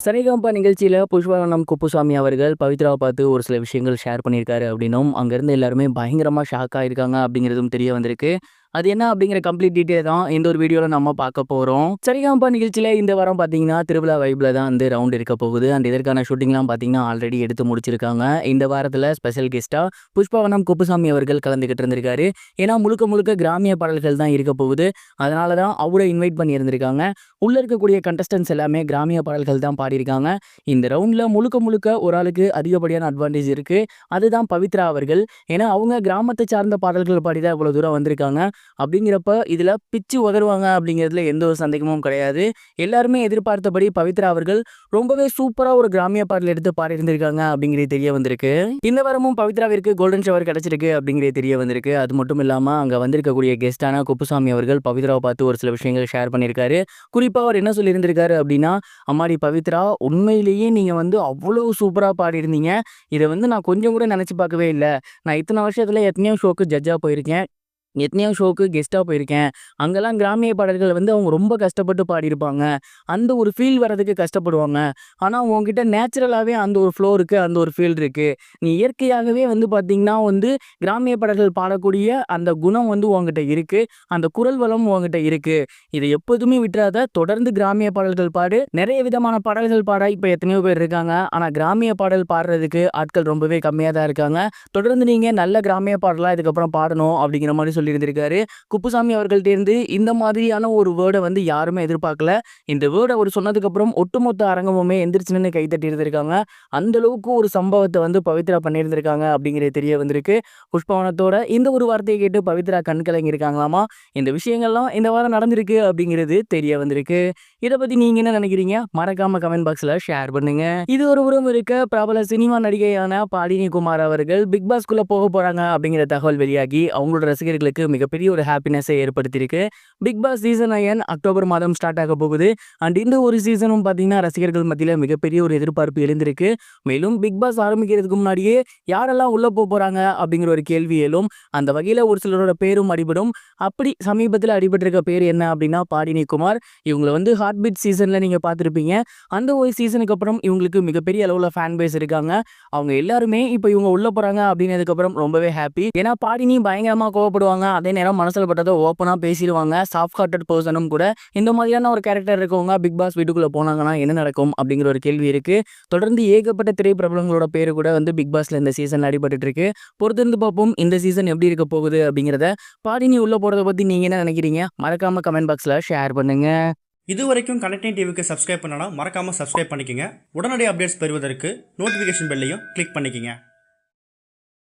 சரிகமபா நிகழ்ச்சியில புஷ்பவனம் குப்புசாமி அவர்கள் பவித்ராவ பார்த்து ஒரு சில விஷயங்கள் ஷேர் பண்ணியிருக்காரு அப்படின்னும், அங்க இருந்த எல்லாருமே பயங்கரமா ஷாக் ஆயிருக்காங்க அப்படிங்கிறதும் தெரிய வந்திருக்கு. அது என்ன அப்படிங்கிற கம்ப்ளீட் டீட்டெயில் தான் இந்த ஒரு வீடியோல நம்ம பார்க்க போறோம். சரிகமபா நிகழ்ச்சியில இந்த வாரம் பார்த்தீங்கன்னா, திருவிழா வைப்ல தான் வந்து ரவுண்ட் இருக்க போகுது. அண்ட் இதற்கான ஷூட்டிங்லாம் பார்த்தீங்கன்னா, ஆல்ரெடி எடுத்து முடிச்சிருக்காங்க. இந்த வாரத்துல ஸ்பெஷல் கெஸ்ட்டா புஷ்பவனம் குப்புசாமி அவர்கள் கலந்துகிட்டு இருந்திருக்காரு. ஏன்னா முழுக்க முழுக்க கிராமிய பாடல்கள் தான் இருக்க போகுது. அதனால தான் அவரை இன்வைட் பண்ணி இருந்திருக்காங்க. உள்ள இருக்கக்கூடிய கண்டஸ்டன்ட்ஸ் எல்லாமே கிராமிய பாடல்கள் தான் பாடியிருக்காங்க. இந்த ரவுண்ட்ல முழுக்க முழுக்க ஒரு ஆளுக்கு அதிகப்படியான அட்வான்டேஜ் இருக்கு. அதுதான் பவித்ரா அவர்கள். ஏன்னா அவங்க கிராமத்தை சார்ந்த பாடல்கள் பாடி தான் இவ்வளவு தூரம் வந்திருக்காங்க. அப்படிங்கிறப்ப இதுல பிச்சு உதருவாங்க அப்படிங்கிறதுல எந்த ஒரு சந்தேகமும் கிடையாது. எல்லாருமே எதிர்பார்த்தபடி பவித்ரா அவர்கள் ரொம்பவே சூப்பரா ஒரு கிராமிய பாடல் எடுத்து பாடியிருந்திருக்காங்க அப்படிங்கிறது தெரிய வந்திருக்கு. இந்த வாரமும் பவித்ராவிற்கு கோல்டன் ஷவர் கிடைச்சிருக்கு அப்படிங்கிறது தெரிய வந்திருக்கு. அது மட்டும் இல்லாம அங்க வந்திருக்கக்கூடிய கெஸ்டான குப்புசாமி அவர்கள் பவித்ராவை பார்த்து ஒரு சில விஷயங்கள் ஷேர் பண்ணியிருக்காரு. குறிப்பா அவர் என்ன சொல்லியிருந்திருக்காரு அப்படின்னா, அம்மாடி பவித்ரா, உண்மையிலேயே நீங்க வந்து அவ்வளவு சூப்பரா பாடியிருந்தீங்க. இதை வந்து நான் கொஞ்சம் கூட நினைச்சு பார்க்கவே இல்லை. நான் இத்தனை வருஷத்துல எத்தனையோ ஷோக்கு ஜட்ஜா போயிருக்கேன். எத்தனையோ ஷோக்கு கெஸ்ட்டாக போயிருக்கேன். அங்கெல்லாம் கிராமிய பாடல்கள் வந்து அவங்க ரொம்ப கஷ்டப்பட்டு பாடியிருப்பாங்க. அந்த ஒரு ஃபீல் வரதுக்கு கஷ்டப்படுவாங்க. ஆனால் உங்ககிட்ட நேச்சுரலாகவே அந்த ஒரு ஃப்ளோ இருக்குது, அந்த ஒரு ஃபீல் இருக்குது. நீ இயற்கையாகவே வந்து பார்த்தீங்கன்னா வந்து கிராமிய பாடல்கள் பாடக்கூடிய அந்த குணம் வந்து உங்ககிட்ட இருக்குது. அந்த குரல் வளம் உங்ககிட்ட இருக்குது. இதை எப்போதுமே விட்டுறாத. தொடர்ந்து கிராமிய பாடல்கள் பாடு. நிறைய விதமான பாடல்கள் பாட இப்போ எத்தனையோ பேர் இருக்காங்க. ஆனால் கிராமிய பாடல் பாடுறதுக்கு ஆட்கள் ரொம்பவே கம்மியாக தான் இருக்காங்க. தொடர்ந்து நீங்கள் நல்ல கிராமிய பாடலாக இதுக்கப்புறம் பாடணும் அப்படிங்கிற மாதிரி சொல்லியிருந்திருக்காரு. குப்புசாமி அவர்கள்ட்ட இருந்து இந்த மாதிரியான ஒரு வேர்டை வந்து யாருமே எதிர்பார்க்கல. இந்த வேர்டை அவர் சொன்னதுக்கு அப்புறம் ஒட்டுமொத்த அரங்கமுமே எந்திரிச்சுன்னு கைத்தட்டி இருந்திருக்காங்க. அந்த அளவுக்கு ஒரு சம்பவத்தை வந்து பவித்ரா பண்ணியிருந்திருக்காங்க அப்படிங்கிறது தெரிய வந்திருக்கு. புஷ்பவனத்தோட இந்த ஒரு வார்த்தையை கேட்டு பவித்ரா கண் கலங்கி இருக்காங்களாமா. இந்த விஷயங்கள்லாம் இந்த வாரம் நடந்திருக்கு அப்படிங்கிறது தெரிய வந்திருக்கு. இதை பத்தி நீங்க என்ன நினைக்கிறீங்க? மறக்காம கமெண்ட் பாக்ஸ்ல ஷேர் பண்ணுங்க. இது ஒரு புறம் இருக்க, பிரபல சினிமா நடிகையான பாடினி குமார் அவர்கள் பிக் பாஸ்குள்ள போக போறாங்க அப்படிங்கிற தகவல் வெளியாகி அவங்களோட ரசிகர்களுக்கு மிகப்பெரிய ஒரு ஹாப்பினஸை ஏற்படுத்தியிருக்கு. பிக் பாஸ் சீசன் 9 அக்டோபர் மாதம் ஸ்டார்ட் ஆக போகுது. அண்ட் இந்த ஒரு சீசனும் பார்த்தீங்கன்னா ரசிகர்கள் மத்தியில் மிகப்பெரிய ஒரு எதிர்பார்ப்பு எழுந்திருக்கு. மேலும் பிக் பாஸ் ஆரம்பிக்கிறதுக்கு முன்னாடியே யாரெல்லாம் உள்ள போறாங்க அப்படிங்கிற ஒரு கேள்வி எழும். அந்த வகையில் ஒரு சிலரோட பேரும் அடிபடும். அப்படி சமீபத்தில் அடிபட்டிருக்க பேர் என்ன அப்படின்னா பாடினி குமார். இவங்களை வந்து ஹார்ட் பீட் சீசன்ல நீங்க பார்த்துருப்பீங்க. அந்த ஒரு சீசனுக்கு அப்புறம் இவங்களுக்கு மிகப்பெரிய அளவில் ஃபேன் பேஸ் இருக்காங்க. அவங்க எல்லாருமே இப்போ இவங்க உள்ள போறாங்க அப்படின்னதுக்கு அப்புறம் ரொம்பவே ஹாப்பி. ஏன்னா பாடினி பயங்கரமா கோவப்படுவாங்க. அதே நேரம் மனசில் பட்டதை ஓப்பனாக பேசிடுவாங்க. சாஃப்ட் ஹார்ட்டட் பர்சனும் கூட. இந்த மாதிரியான ஒரு கேரக்டர் இருக்கவங்க பிக் பாஸ் வீட்டுக்குள்ளே போனாங்கன்னா என்ன நடக்கும் அப்படிங்கிற ஒரு கேள்வி இருக்கு. தொடர்ந்து ஏகப்பட்ட திரைப்பிரபலங்களோட பேரு கூட வந்து பிக் பாஸ்ல இந்த சீசன் அடிபட்டு இருக்கு. பொறுத்திருந்து பார்ப்போம் இந்த சீசன் எப்படி இருக்க போகுது அப்படிங்கிறத. பாடினி உள்ள போறதை பத்தி நீங்க என்ன நினைக்கிறீங்க? மறக்காம கமெண்ட் பாக்ஸ்ல ஷேர் பண்ணுங்க. இது வரைக்கும் கனெக்டிங் டிவிக்கு சப்ஸ்கிரைப் பண்ணனா மறக்காம சப்ஸ்கிரைப் பண்ணிக்கங்க. உடனடி அப்டேட்ஸ் பெறுவதற்கு நோட்டிஃபிகேஷன் பெல்லையும் கிளிக் பண்ணிக்கங்க.